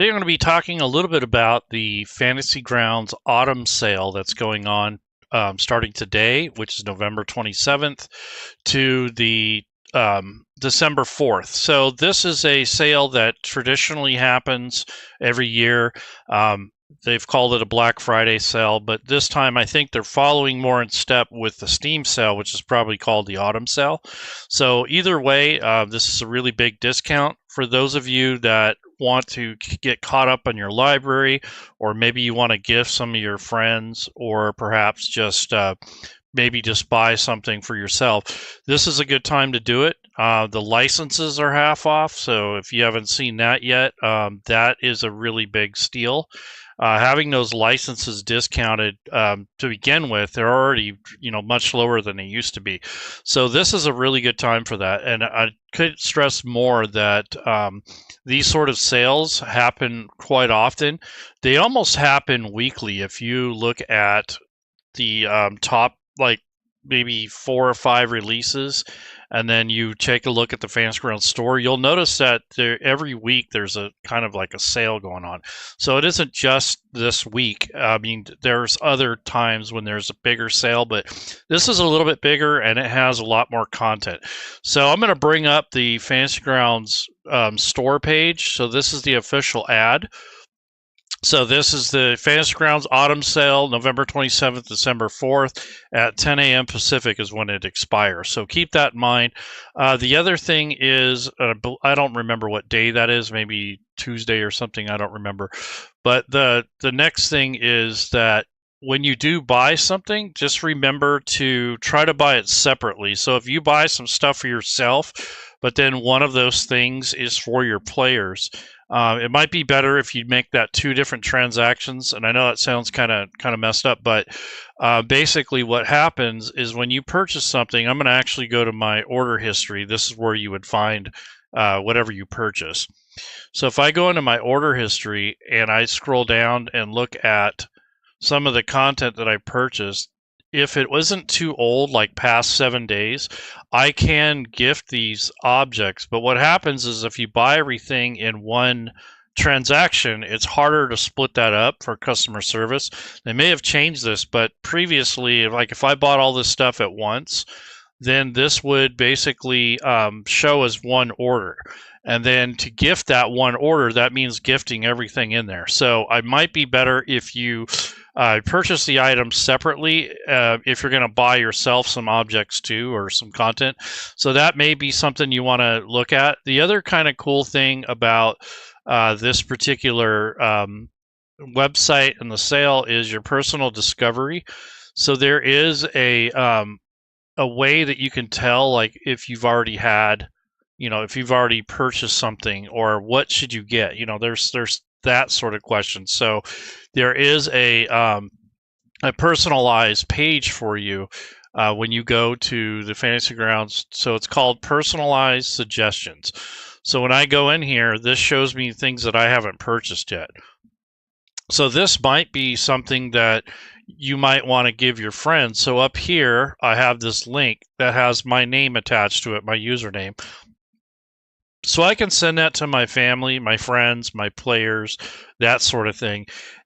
Today I'm going to be talking a little bit about the Fantasy Grounds Autumn Sale that's going on starting today, which is November 27th, to the December 4th. So this is a sale that traditionally happens every year. They've called it a Black Friday sale, but this time I think they're following more in step with the Steam sale, which is probably called the Autumn sale. So either way, this is a really big discount for those of you that want to get caught up on your library, or maybe you want to gift some of your friends, or perhaps just maybe just buy something for yourself. This is a good time to do it. The licenses are half off, so if you haven't seen that yet, that is a really big steal. Having those licenses discounted to begin with, they're already much lower than they used to be. So this is a really good time for that. And I could stress more that these sort of sales happen quite often. They almost happen weekly. If you look at the top, like maybe 4 or 5 releases, and then you take a look at the Fantasy Grounds store, you'll notice that every week there's a kind of like a sale going on. So it isn't just this week. I mean, there's other times when there's a bigger sale, but this is a little bit bigger and it has a lot more content. So I'm going to bring up the Fantasy Grounds store page. So this is the official ad. So this is the Fantasy Grounds Autumn Sale, November 27th, December 4th at 10 a.m. Pacific is when it expires. So keep that in mind. The other thing is, I don't remember what day that is, maybe Tuesday or something, I don't remember. But the next thing is that when you do buy something, just remember to try to buy it separately. So if you buy some stuff for yourself, but then one of those things is for your players, it might be better if you make that 2 different transactions. And I know that sounds kind of messed up, but basically what happens is when you purchase something, I'm going to actually go to my order history. This is where you would find whatever you purchase. So if I go into my order history and I scroll down and look at some of the content that I purchased, if it wasn't too old, like past 7 days, I can gift these objects. But what happens is if you buy everything in one transaction, it's harder to split that up for customer service. They may have changed this, but previously, like if I bought all this stuff at once, then this would basically show as one order. And then to gift that one order, that means gifting everything in there. So it might be better if you purchase the items separately if you're going to buy yourself some objects too, or some content. So that may be something you want to look at. The other kind of cool thing about this particular website and the sale is your personal discovery. So there is a way that you can tell, like if you've already had, if you've already purchased something, or what should you get. There's that sort of question. So there is a personalized page for you when you go to the Fantasy Grounds. So it's called Personalized Suggestions. So when I go in here, this shows me things that I haven't purchased yet. So this might be something that you might want to give your friends. So up here, I have this link that has my name attached to it, my username. So I can send that to my family, my friends, my players, that sort of thing.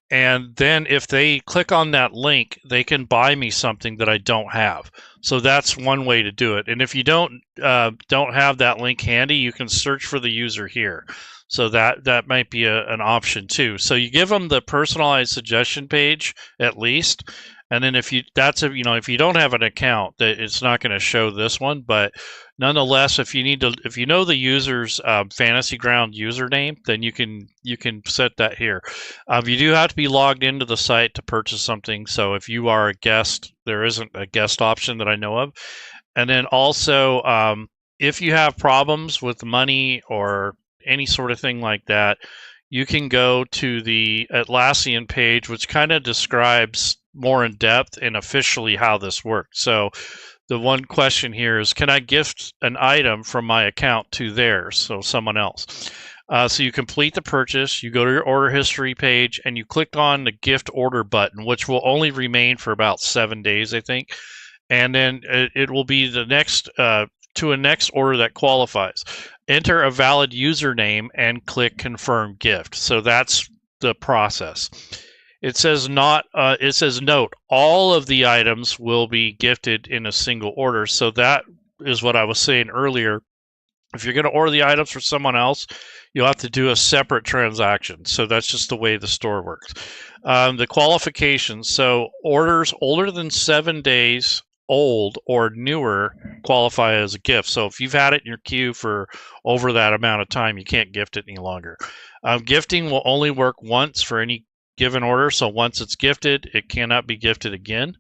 And then if they click on that link, they can buy me something that I don't have. So that's one way to do it. And if you don't have that link handy, you can search for the user here. So that might be an option too. So you give them the personalized suggestion page at least. And then if you don't have an account, that it's not going to show this one, but nonetheless, if you know the user's Fantasy Ground username, then you can set that here. You do have to be logged into the site to purchase something. So if you are a guest, there isn't a guest option that I know of. And then also, if you have problems with money or any sort of thing like that, you can go to the Atlassian page, which kind of describes more in depth and officially how this works. So the one question here is, can I gift an item from my account to theirs, so someone else? So you complete the purchase, you go to your order history page, and you click on the gift order button, which will only remain for about 7 days, I think. And then it will be the next to a next order that qualifies. enter a valid username, and click confirm gift. So that's the process. It says note, all of the items will be gifted in a single order. So that is what I was saying earlier. If you're going to order the items for someone else, you'll have to do a separate transaction. So that's just the way the store works. The qualifications. So orders older than 7 days old or newer qualify as a gift. So if you've had it in your queue for over that amount of time, you can't gift it any longer. Gifting will only work once for any given order. So once it's gifted, it cannot be gifted again.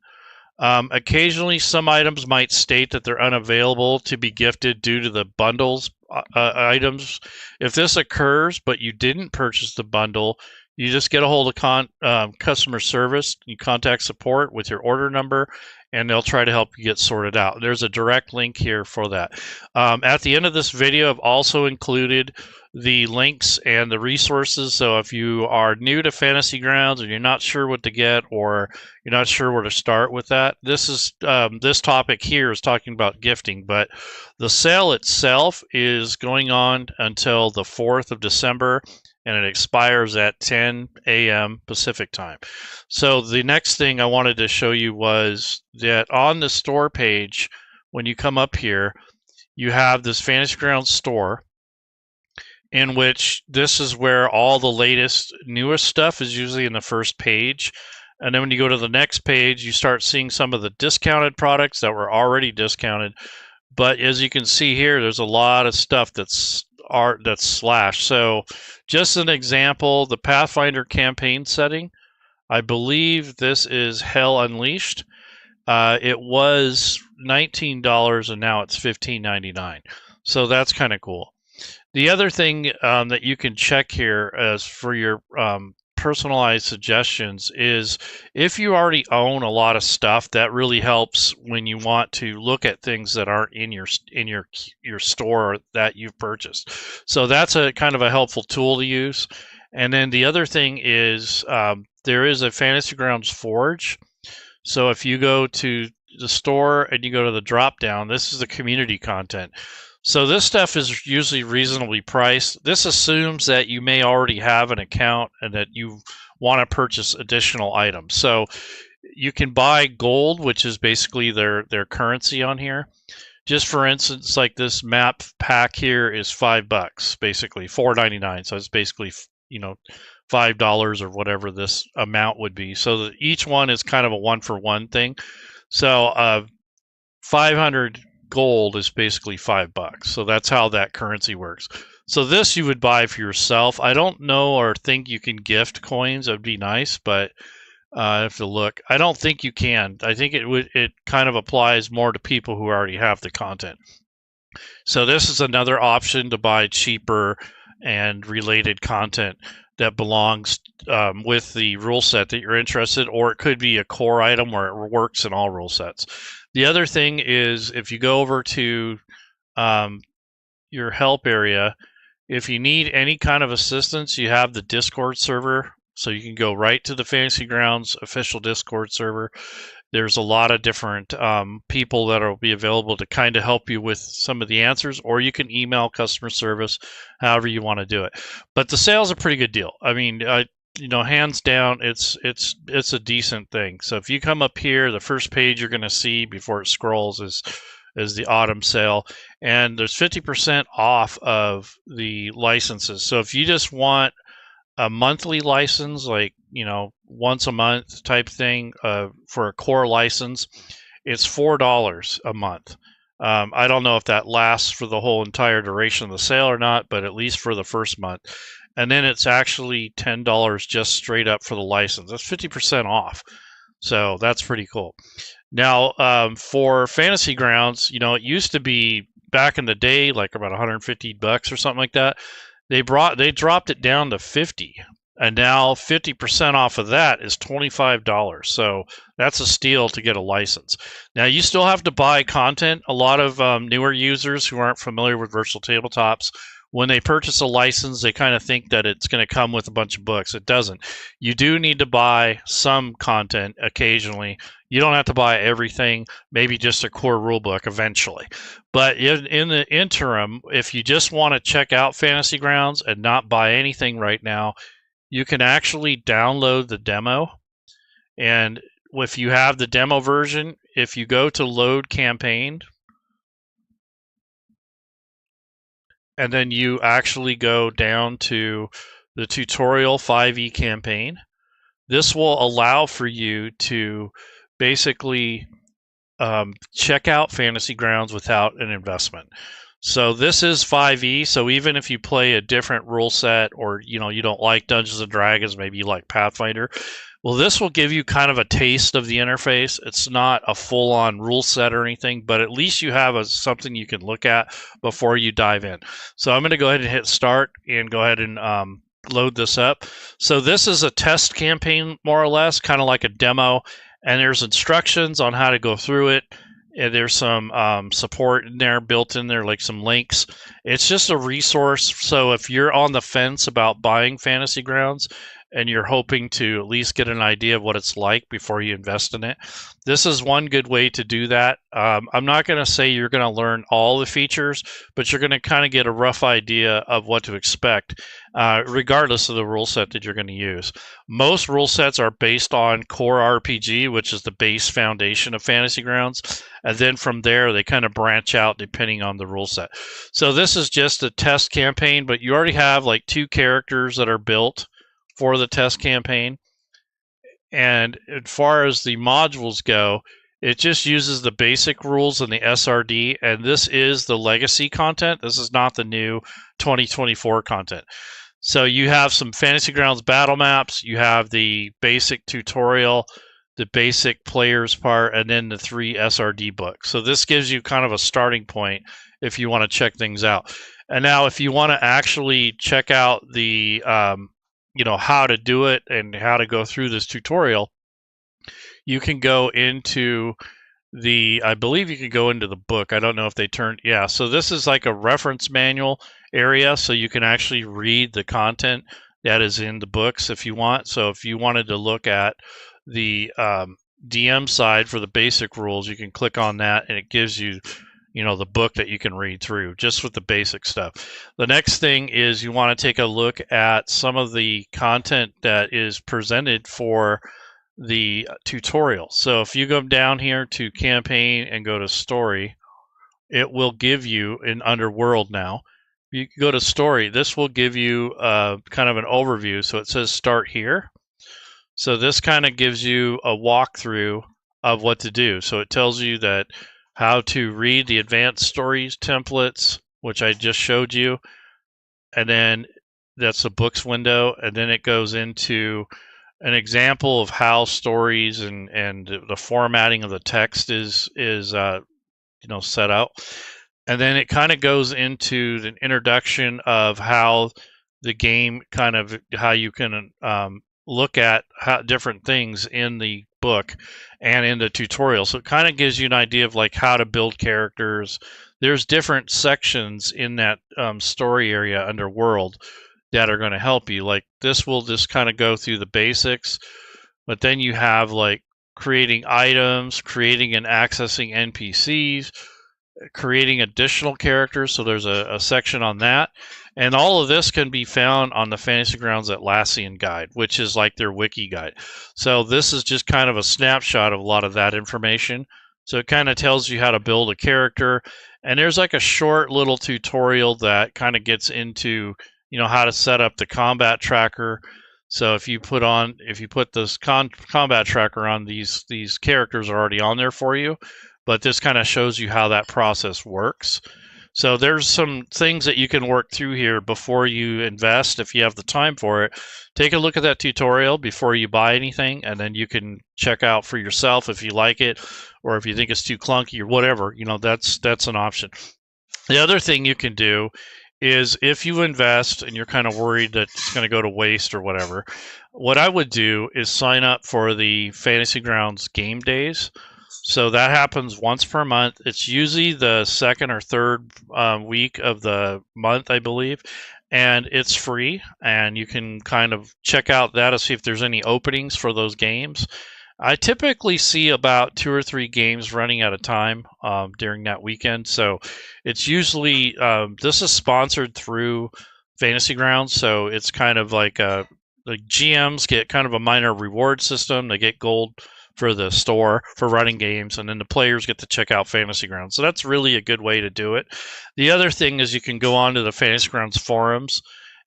Occasionally, some items might state that they're unavailable to be gifted due to the bundles items. If this occurs, but you didn't purchase the bundle, you just get a hold of customer service. You contact support with your order number, and they'll try to help you get sorted out. There's a direct link here for that. At the end of this video, I've also included the links and the resources. So if you are new to Fantasy Grounds and you're not sure what to get, or you're not sure where to start with that, this topic here is talking about gifting, but the sale itself is going on until the 4th of December, and it expires at 10 a.m. Pacific time. So the next thing I wanted to show you was that on the store page, when you come up here, you have this Fantasy Grounds store, in which this is where all the latest, newest stuff is usually in the first page. And then when you go to the next page, you start seeing some of the discounted products that were already discounted. But as you can see here, there's a lot of stuff that's slashed. So just an example, the Pathfinder campaign setting, I believe this is Hell Unleashed. It was $19 and now it's $15.99. So that's kind of cool. The other thing that you can check here as for your personalized suggestions is if you already own a lot of stuff, that really helps when you want to look at things that aren't in your store that you've purchased. So that's a kind of a helpful tool to use. And then the other thing is there is a Fantasy Grounds Forge. So if you go to the store and you go to the drop down, this is the community content. So this stuff is usually reasonably priced. This assumes that you may already have an account and that you want to purchase additional items. So you can buy gold, which is basically their currency on here. Just for instance, like this map pack here is $5, basically $4.99. So it's basically, $5 or whatever this amount would be. So each one is kind of a one-for-one thing. So 500 gold is basically $5. So that's how that currency works. So this you would buy for yourself. I don't know or think you can gift coins. That would be nice, but I have to look. I don't think you can. I think it kind of applies more to people who already have the content. So this is another option to buy cheaper and related content that belongs with the rule set that you're interested, or it could be a core item where it works in all rule sets. The other thing is if you go over to your help area, if you need any kind of assistance, you have the Discord server. So you can go right to the Fantasy Grounds official Discord server. There's a lot of different people that will be available to kind of help you with some of the answers, or you can email customer service, however you want to do it. But the sale's a pretty good deal. I mean, hands down, it's a decent thing. So if you come up here, the first page you're going to see before it scrolls is the autumn sale, and there's 50% off of the licenses. So if you just want a monthly license, like once a month type thing, for a core license, it's $4 a month. I don't know if that lasts for the whole entire duration of the sale or not, but at least for the first month. And then it's actually $10 just straight up for the license. That's 50% off. So that's pretty cool. Now, for Fantasy Grounds, it used to be back in the day, like about $150 or something like that. They dropped it down to $50, and now 50% off of that is $25. So that's a steal to get a license. Now you still have to buy content. A lot of newer users who aren't familiar with virtual tabletops when they purchase a license, they kind of think that it's going to come with a bunch of books. It doesn't. You do need to buy some content occasionally. You don't have to buy everything, maybe just a core rule book eventually. But in the interim, if you just want to check out Fantasy Grounds and not buy anything right now, you can actually download the demo. And if you have the demo version, if you go to load campaign, and then you actually go down to the tutorial 5e campaign, this will allow for you to basically check out Fantasy Grounds without an investment. So this is 5e, so even if you play a different rule set, or you don't like Dungeons and Dragons, maybe you like Pathfinder, well, this will give you kind of a taste of the interface. It's not a full-on rule set or anything, but at least you have something you can look at before you dive in. So I'm going to go ahead and hit start and go ahead and load this up. So this is a test campaign, more or less, kind of like a demo, and there's instructions on how to go through it. And there's some support in there, built in there, like some links. It's just a resource. So if you're on the fence about buying Fantasy Grounds and you're hoping to at least get an idea of what it's like before you invest in it, this is one good way to do that. I'm not going to say you're going to learn all the features, but you're going to kind of get a rough idea of what to expect, regardless of the rule set that you're going to use. Most rule sets are based on core RPG, which is the base foundation of Fantasy Grounds, and then from there they kind of branch out depending on the rule set. So this is just a test campaign, but you already have like 2 characters that are built for the test campaign. And as far as the modules go, it just uses the basic rules and the SRD, and this is the legacy content. This is not the new 2024 content. So you have some Fantasy Grounds battle maps, you have the basic tutorial, the basic players part, and then the 3 SRD books. So this gives you kind of a starting point if you want to check things out. And now if you want to actually check out the how to do it and how to go through this tutorial, you can go into I believe you can go into the book. I don't know if they turned, yeah. So this is like a reference manual area, so you can actually read the content that is in the books if you want. So if you wanted to look at the DM side for the basic rules, you can click on that and it gives you the book that you can read through just with the basic stuff. The next thing is you want to take a look at some of the content that is presented for the tutorial. So if you go down here to campaign and go to story, it will give you under world now. You can go to story. This will give you kind of an overview. So it says start here. So this kind of gives you a walkthrough of what to do. So it tells you that how to read the advanced stories templates, which I just showed you. And then that's the books window. And then it goes into an example of how stories and the formatting of the text is set out. And then it kind of goes into the introduction of how the game how you can look at different things in the book and in the tutorial. So it kind of gives you an idea of like how to build characters. There's different sections in that story area under world that are going to help you. Like this will just kind of go through the basics, but then you have like creating items, creating and accessing NPCs, creating additional characters. So there's a section on that. And all of this can be found on the Fantasy Grounds Atlassian guide, which is like their wiki guide. So this is just kind of a snapshot of a lot of that information. So it kind of tells you how to build a character. And there's like a short little tutorial that kind of gets into how to set up the combat tracker. So if you put this combat tracker on, these characters are already on there for you, but this kind of shows you how that process works. So there's some things that you can work through here before you invest if you have the time for it. Take a look at that tutorial before you buy anything, and then you can check out for yourself if you like it, or if you think it's too clunky or whatever, that's an option. The other thing you can do is if you invest and you're kind of worried that it's going to go to waste or whatever, what I would do is sign up for the Fantasy Grounds game days. So that happens once per month. It's usually the second or third week of the month, I believe, and it's free. And you can kind of check out that to see if there's any openings for those games. I typically see about 2 or 3 games running at a time during that weekend. So it's usually this is sponsored through Fantasy Grounds, so it's kind of like the GMs get kind of a minor reward system. They get gold for the store for running games, and then the players get to check out Fantasy Grounds. So that's really a good way to do it. The other thing is you can go on to the Fantasy Grounds forums,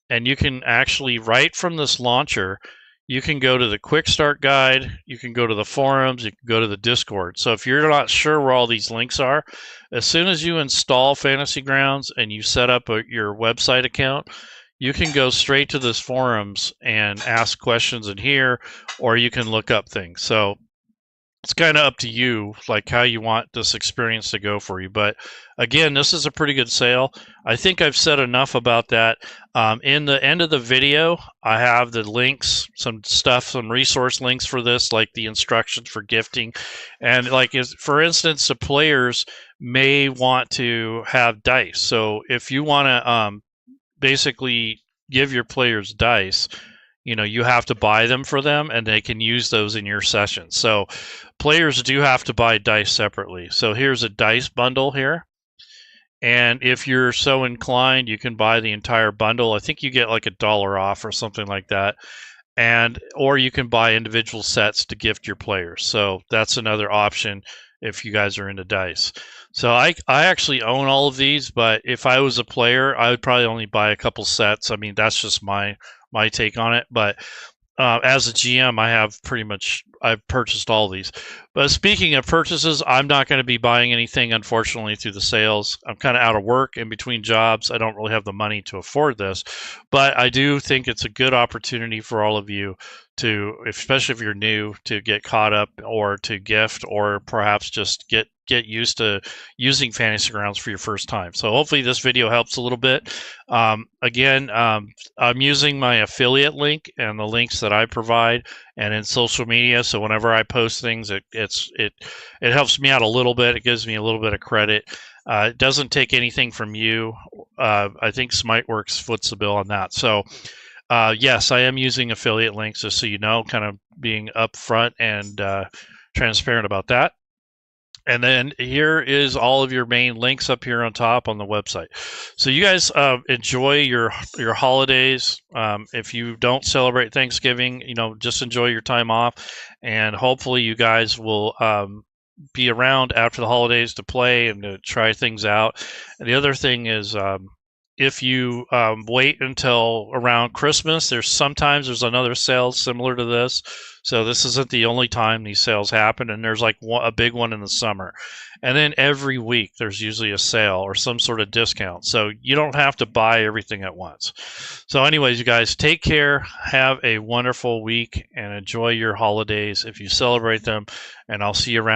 and you can actually, right from this launcher, you can go to the quick start guide, you can go to the forums, you can go to the Discord. So if you're not sure where all these links are, as soon as you install Fantasy Grounds and you set up your website account, you can go straight to this forums and ask questions in here, or you can look up things. So it's kind of up to you, like how you want this experience to go for you. But again, this is a pretty good sale. I think I've said enough about that. In the end of the video, I have the links, some stuff, some resource links for this, like the instructions for gifting. And like, for instance, the players may want to have dice. So if you want to basically give your players dice, you have to buy them for them, and they can use those in your session. So players do have to buy dice separately. So here's a dice bundle here. And if you're so inclined, you can buy the entire bundle. I think you get like $1 off or something like that. Or you can buy individual sets to gift your players. So that's another option if you guys are into dice. So I actually own all of these, but if I was a player, I would probably only buy a couple sets. I mean, that's just my take on it. But as a GM, I've purchased all these. But speaking of purchases, I'm not going to be buying anything, unfortunately, through the sales. I'm kind of out of work in between jobs. I don't really have the money to afford this. But I do think it's a good opportunity for all of you to, especially if you're new, to get caught up or to gift, or perhaps just get used to using Fantasy Grounds for your first time. So hopefully this video helps a little bit. Again, I'm using my affiliate link and the links that I provide and in social media. So whenever I post things, it helps me out a little bit. It gives me a little bit of credit. It doesn't take anything from you. I think SmiteWorks foots the bill on that. So yes, I am using affiliate links, just so you know, kind of being upfront and transparent about that. And then here is all of your main links up here on top on the website. So you guys enjoy your holidays. If you don't celebrate Thanksgiving, just enjoy your time off. And hopefully you guys will be around after the holidays to play and to try things out. And the other thing is, if you wait until around Christmas, there's another sale similar to this. So this isn't the only time these sales happen, and there's like a big one in the summer. And then every week there's usually a sale or some sort of discount. So you don't have to buy everything at once. So anyways, you guys, take care, have a wonderful week, and enjoy your holidays if you celebrate them, and I'll see you around.